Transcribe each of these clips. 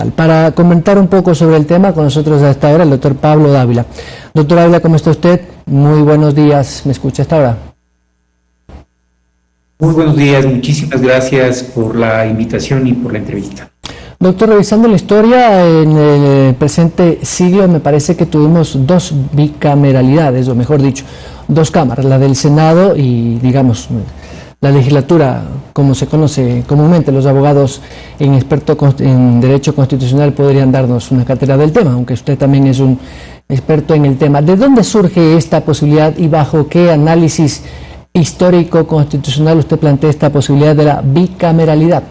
Constitucional. Para comentar un poco sobre el tema, con nosotros a esta hora el doctor Pablo Dávila. Doctor Dávila, ¿cómo está usted? Muy buenos días, ¿me escucha a esta hora? Muy buenos días, muchísimas gracias por la invitación y por la entrevista. Doctor, revisando la historia, en el presente siglo me parece que tuvimos dos bicameralidades, o mejor dicho, dos cámaras, la del Senado y, digamos, la legislatura, como se conoce comúnmente. Los abogados expertos en Derecho Constitucional podrían darnos una cátedra del tema, aunque usted también es un experto en el tema. ¿De dónde surge esta posibilidad y bajo qué análisis histórico constitucional usted plantea esta posibilidad de la bicameralidad?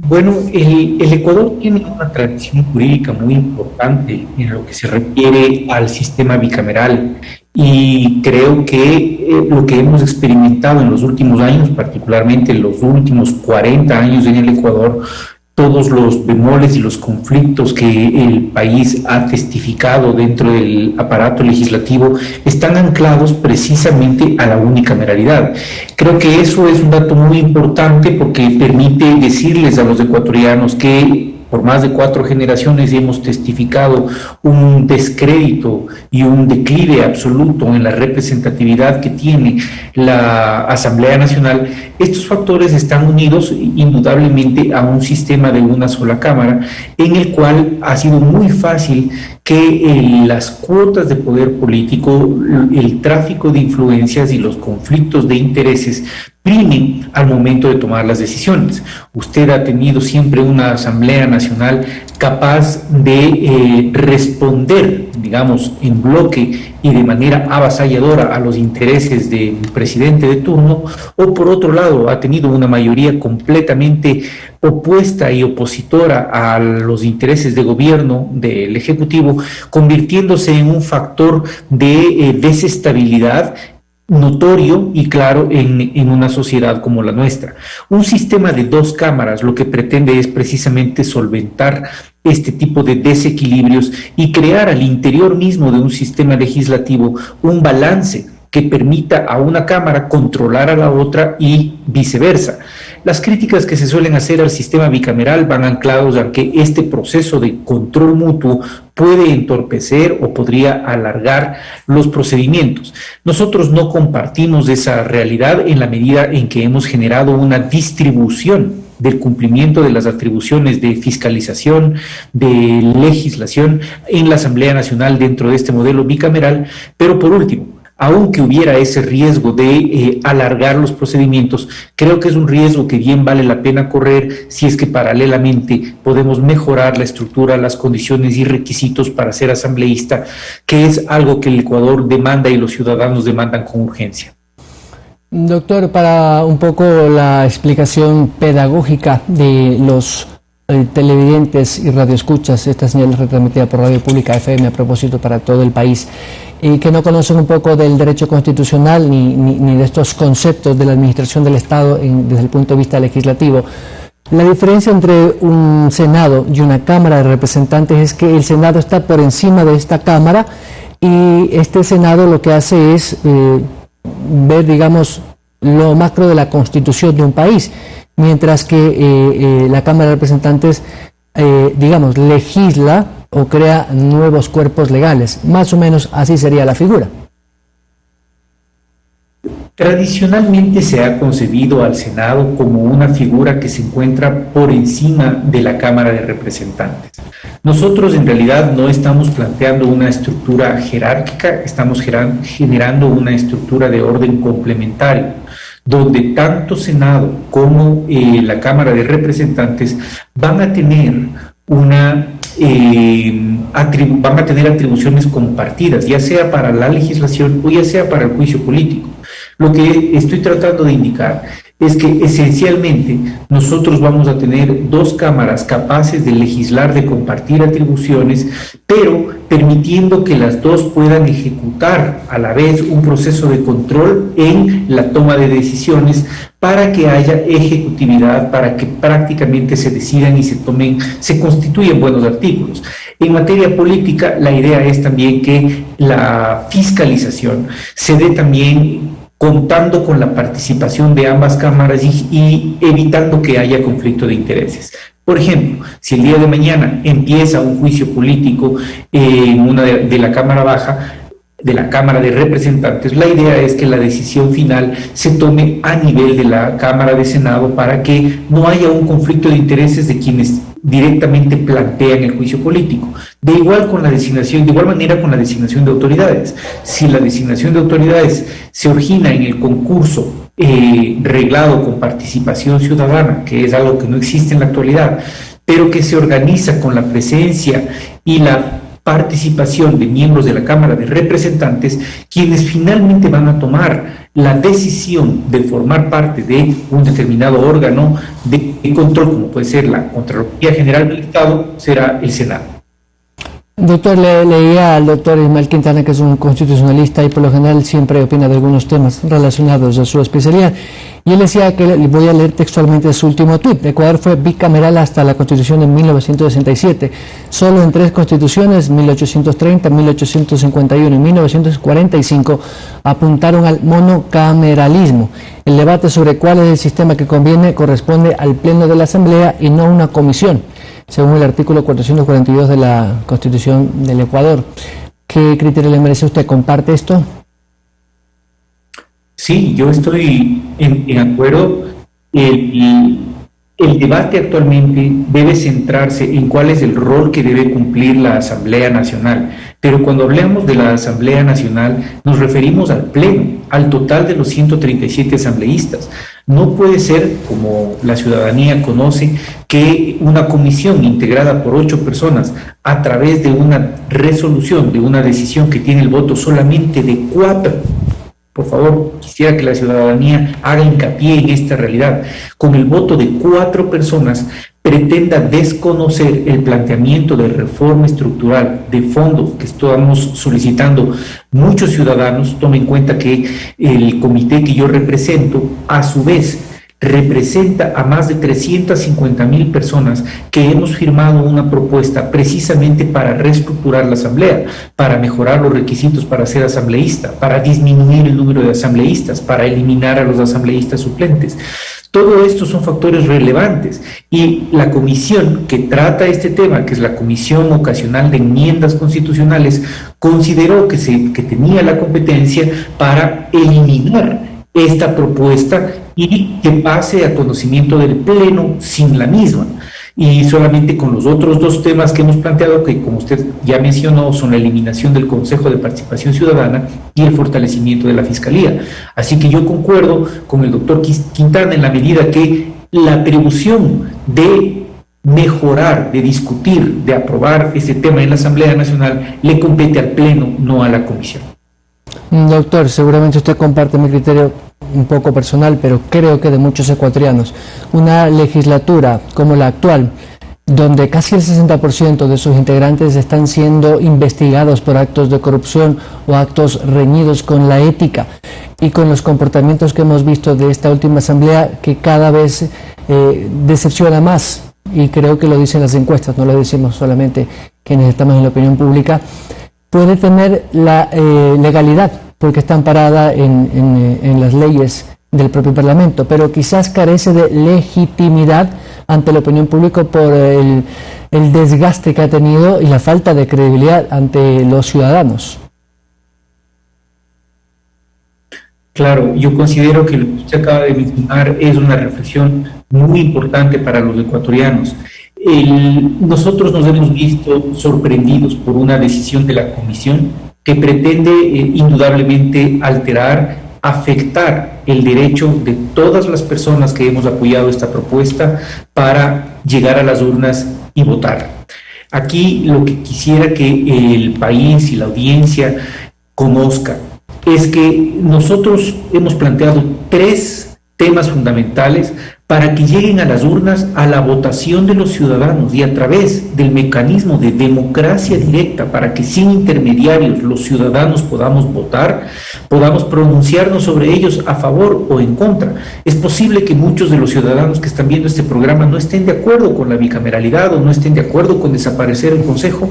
Bueno, el Ecuador tiene una tradición jurídica muy importante en lo que se refiere al sistema bicameral y creo que lo que hemos experimentado en los últimos años, particularmente en los últimos 40 años en el Ecuador, todos los bemoles y los conflictos que el país ha testificado dentro del aparato legislativo están anclados precisamente a la unicameralidad. Creo que eso es un dato muy importante porque permite decirles a los ecuatorianos que por más de 4 generaciones hemos testificado un descrédito y un declive absoluto en la representatividad que tiene la Asamblea Nacional. Estos factores están unidos indudablemente a un sistema de una sola Cámara, en el cual ha sido muy fácil que las cuotas de poder político, el tráfico de influencias y los conflictos de intereses primen al momento de tomar las decisiones. Usted ha tenido siempre una Asamblea Nacional capaz de responder, digamos, en bloque y de manera avasalladora a los intereses del presidente de turno, o por otro lado ha tenido una mayoría completamente opuesta y opositora a los intereses de gobierno del Ejecutivo, convirtiéndose en un factor de desestabilidad notorio y claro en una sociedad como la nuestra. Un sistema de 2 cámaras lo que pretende es precisamente solventar este tipo de desequilibrios y crear al interior mismo de un sistema legislativo un balance que permita a una cámara controlar a la otra y viceversa. Las críticas que se suelen hacer al sistema bicameral van anclados a que este proceso de control mutuo puede entorpecer o podría alargar los procedimientos. Nosotros no compartimos esa realidad en la medida en que hemos generado una distribución del cumplimiento de las atribuciones de fiscalización, de legislación en la Asamblea Nacional dentro de este modelo bicameral, pero por último, aunque hubiera ese riesgo de alargar los procedimientos, creo que es un riesgo que bien vale la pena correr si es que paralelamente podemos mejorar la estructura, las condiciones y requisitos para ser asambleísta, que es algo que el Ecuador demanda y los ciudadanos demandan con urgencia. Doctor, para un poco la explicación pedagógica de los televidentes y radioescuchas, esta señal es retransmitida por Radio Pública FM a propósito para todo el país, y que no conocen un poco del derecho constitucional ni de estos conceptos de la administración del Estado desde el punto de vista legislativo. La diferencia entre un Senado y una Cámara de Representantes es que el Senado está por encima de esta Cámara y este Senado lo que hace es ver, digamos, lo macro de la constitución de un país, mientras que la Cámara de Representantes, digamos, legisla o crea nuevos cuerpos legales. Más o menos así sería la figura. Tradicionalmente se ha concebido al Senado como una figura que se encuentra por encima de la Cámara de Representantes. Nosotros en realidad no estamos planteando una estructura jerárquica, estamos generando una estructura de orden complementario, donde tanto Senado como la Cámara de Representantes van a tener atribuciones compartidas, ya sea para la legislación o ya sea para el juicio político. Lo que estoy tratando de indicar es que esencialmente nosotros vamos a tener 2 cámaras capaces de legislar, de compartir atribuciones, pero permitiendo que las 2 puedan ejecutar a la vez un proceso de control en la toma de decisiones para que haya ejecutividad, para que prácticamente se decidan y se constituyan buenos artículos. En materia política, la idea es también que la fiscalización se dé también contando con la participación de ambas cámaras y evitando que haya conflicto de intereses. Por ejemplo, si el día de mañana empieza un juicio político en una de la Cámara Baja, de la Cámara de Representantes, la idea es que la decisión final se tome a nivel de la Cámara de Senado para que no haya un conflicto de intereses de quienes directamente plantean el juicio político. De igual manera con la designación de autoridades. Si la designación de autoridades se origina en el concurso reglado con participación ciudadana, que es algo que no existe en la actualidad, pero que se organiza con la presencia y la participación de miembros de la Cámara de Representantes, quienes finalmente van a tomar la decisión de formar parte de un determinado órgano de control, como puede ser la Contraloría General del Estado, será el Senado. Doctor, leía al doctor Ismael Quintana, que es un constitucionalista y por lo general siempre opina de algunos temas relacionados a su especialidad. Y él decía que, voy a leer textualmente su último tuit: Ecuador fue bicameral hasta la Constitución de 1967. Solo en 3 constituciones, 1830, 1851 y 1945, apuntaron al monocameralismo. El debate sobre cuál es el sistema que conviene corresponde al Pleno de la Asamblea y no a una comisión, según el artículo 442 de la Constitución del Ecuador. ¿Qué criterio le merece a usted? ¿Comparte esto? Sí, yo estoy en acuerdo. El debate actualmente debe centrarse en cuál es el rol que debe cumplir la Asamblea Nacional. Pero cuando hablamos de la Asamblea Nacional, nos referimos al Pleno, al total de los 137 asambleístas. No puede ser, como la ciudadanía conoce, que una comisión integrada por 8 personas, a través de una resolución, de una decisión que tiene el voto solamente de 4, por favor, quisiera que la ciudadanía haga hincapié en esta realidad, con el voto de 4 personas, pretenda desconocer el planteamiento de reforma estructural de fondo que estamos solicitando muchos ciudadanos. Tome en cuenta que el comité que yo represento, a su vez, representa a más de 350,000 personas que hemos firmado una propuesta precisamente para reestructurar la asamblea, para mejorar los requisitos para ser asambleísta, para disminuir el número de asambleístas, para eliminar a los asambleístas suplentes. Todo esto son factores relevantes y la comisión que trata este tema, que es la Comisión Ocasional de Enmiendas Constitucionales, consideró que tenía la competencia para eliminar esta propuesta y que pase a conocimiento del Pleno sin la misma. Y solamente con los otros 2 temas que hemos planteado, que como usted ya mencionó, son la eliminación del Consejo de Participación Ciudadana y el fortalecimiento de la Fiscalía. Así que yo concuerdo con el doctor Quintana en la medida que la atribución de mejorar, de discutir, de aprobar ese tema en la Asamblea Nacional le compete al Pleno, no a la Comisión. Doctor, seguramente usted comparte mi criterio un poco personal, pero creo que de muchos ecuatorianos. Una legislatura como la actual, donde casi el 60% de sus integrantes están siendo investigados por actos de corrupción o actos reñidos con la ética, y con los comportamientos que hemos visto de esta última asamblea, que cada vez decepciona más, y creo que lo dicen las encuestas, no lo decimos solamente quienes estamos en la opinión pública, puede tener la legalidad, porque está amparada en las leyes del propio Parlamento, pero quizás carece de legitimidad ante la opinión pública por el desgaste que ha tenido y la falta de credibilidad ante los ciudadanos. Claro, yo considero que lo que usted acaba de mencionar es una reflexión muy importante para los ecuatorianos. Nosotros nos hemos visto sorprendidos por una decisión de la Comisión que pretende indudablemente alterar, afectar el derecho de todas las personas que hemos apoyado esta propuesta para llegar a las urnas y votar. Aquí lo que quisiera que el país y la audiencia conozca es que nosotros hemos planteado 3 temas fundamentales para que lleguen a las urnas a la votación de los ciudadanos y a través del mecanismo de democracia directa, para que sin intermediarios los ciudadanos podamos votar, podamos pronunciarnos sobre ellos a favor o en contra. Es posible que muchos de los ciudadanos que están viendo este programa no estén de acuerdo con la bicameralidad o no estén de acuerdo con desaparecer el Consejo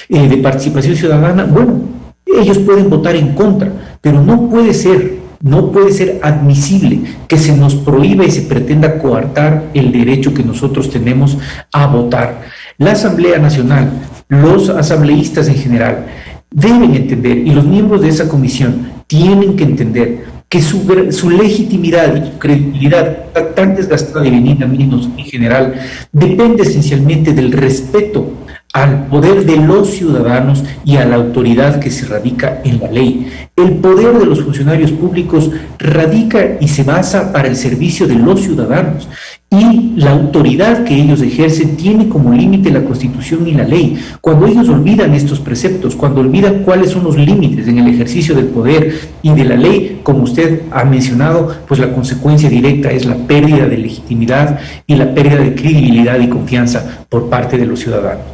de Participación Ciudadana. Bueno, ellos pueden votar en contra, pero no puede ser No puede ser admisible que se nos prohíba y se pretenda coartar el derecho que nosotros tenemos a votar. La Asamblea Nacional, los asambleístas en general, deben entender, y los miembros de esa comisión tienen que entender, que su legitimidad y su credibilidad, tan desgastada y venida menos en general, depende esencialmente del respeto al poder de los ciudadanos y a la autoridad que se radica en la ley. El poder de los funcionarios públicos radica y se basa para el servicio de los ciudadanos, y la autoridad que ellos ejercen tiene como límite la Constitución y la ley. Cuando ellos olvidan estos preceptos, cuando olvidan cuáles son los límites en el ejercicio del poder y de la ley, como usted ha mencionado, pues la consecuencia directa es la pérdida de legitimidad y la pérdida de credibilidad y confianza por parte de los ciudadanos.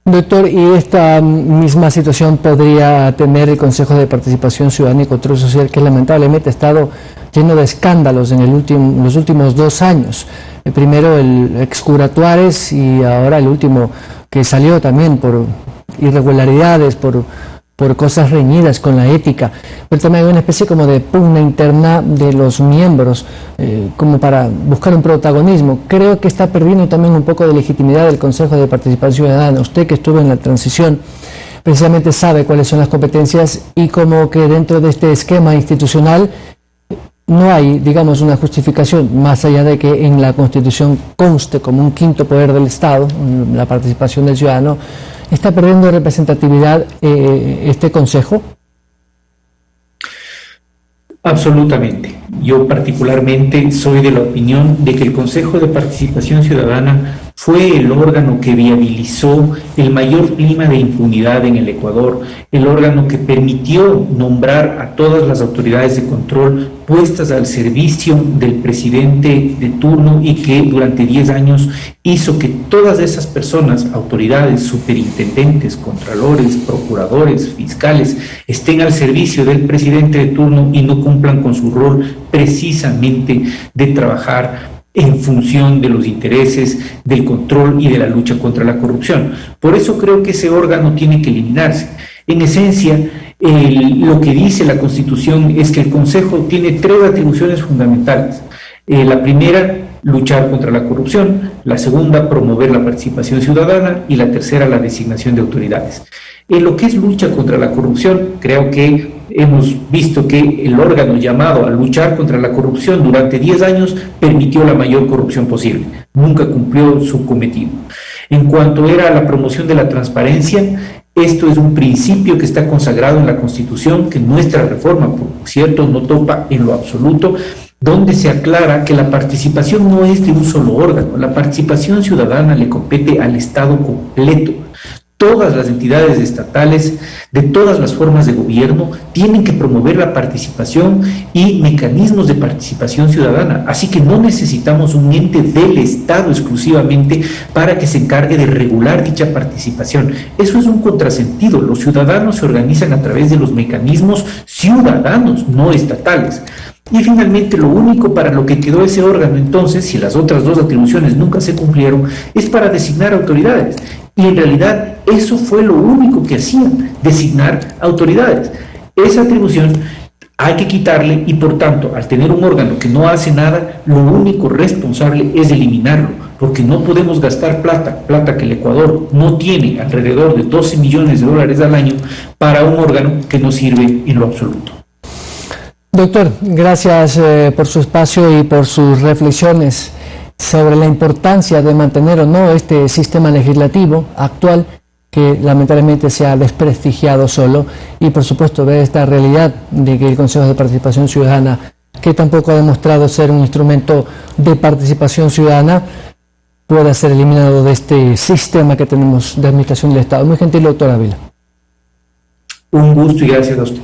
Doctor, ¿y esta misma situación podría tener el Consejo de Participación Ciudadana y Control Social, que lamentablemente ha estado lleno de escándalos en los últimos 2 años? El primero, el ex cura Tuárez, y ahora el último que salió también por irregularidades, por cosas reñidas con la ética, pero también hay una especie como de pugna interna de los miembros, como para buscar un protagonismo. Creo que está perdiendo también un poco de legitimidad el Consejo de Participación Ciudadana. Usted, que estuvo en la transición, precisamente sabe cuáles son las competencias, y como que dentro de este esquema institucional no hay, digamos, una justificación, más allá de que en la Constitución conste como un quinto poder del Estado, la participación del ciudadano. ¿Está perdiendo representatividad este Consejo? Absolutamente. Yo particularmente soy de la opinión de que el Consejo de Participación Ciudadana fue el órgano que viabilizó el mayor clima de impunidad en el Ecuador, el órgano que permitió nombrar a todas las autoridades de control puestas al servicio del presidente de turno, y que durante 10 años hizo que todas esas personas, autoridades, superintendentes, contralores, procuradores, fiscales, estén al servicio del presidente de turno y no cumplan con su rol precisamente de trabajar en función de los intereses, del control y de la lucha contra la corrupción. Por eso creo que ese órgano tiene que eliminarse. En esencia, lo que dice la Constitución es que el Consejo tiene 3 atribuciones fundamentales. La primera, luchar contra la corrupción; la segunda, promover la participación ciudadana; y la tercera, la designación de autoridades. En lo que es lucha contra la corrupción, creo que hemos visto que el órgano llamado a luchar contra la corrupción durante 10 años permitió la mayor corrupción posible, nunca cumplió su cometido. En cuanto era la promoción de la transparencia, esto es un principio que está consagrado en la Constitución, que nuestra reforma, por cierto, no topa en lo absoluto, donde se aclara que la participación no es de un solo órgano. La participación ciudadana le compete al Estado completo. Todas las entidades estatales, de todas las formas de gobierno, tienen que promover la participación y mecanismos de participación ciudadana. Así que no necesitamos un ente del Estado exclusivamente para que se encargue de regular dicha participación. Eso es un contrasentido. Los ciudadanos se organizan a través de los mecanismos ciudadanos, no estatales. Y finalmente, lo único para lo que quedó ese órgano, entonces, si las otras 2 atribuciones nunca se cumplieron, es para designar autoridades. Y en realidad eso fue lo único que hacían, designar autoridades. Esa atribución hay que quitarle, y por tanto, al tener un órgano que no hace nada, lo único responsable es eliminarlo, porque no podemos gastar plata que el Ecuador no tiene, alrededor de $12 millones al año, para un órgano que no sirve en lo absoluto. Doctor, gracias por su espacio y por sus reflexiones sobre la importancia de mantener o no este sistema legislativo actual, que lamentablemente se ha desprestigiado solo, y por supuesto ver esta realidad de que el Consejo de Participación Ciudadana, que tampoco ha demostrado ser un instrumento de participación ciudadana, pueda ser eliminado de este sistema que tenemos de administración del Estado. Muy gentil, doctor Ávila. Un gusto y gracias a usted.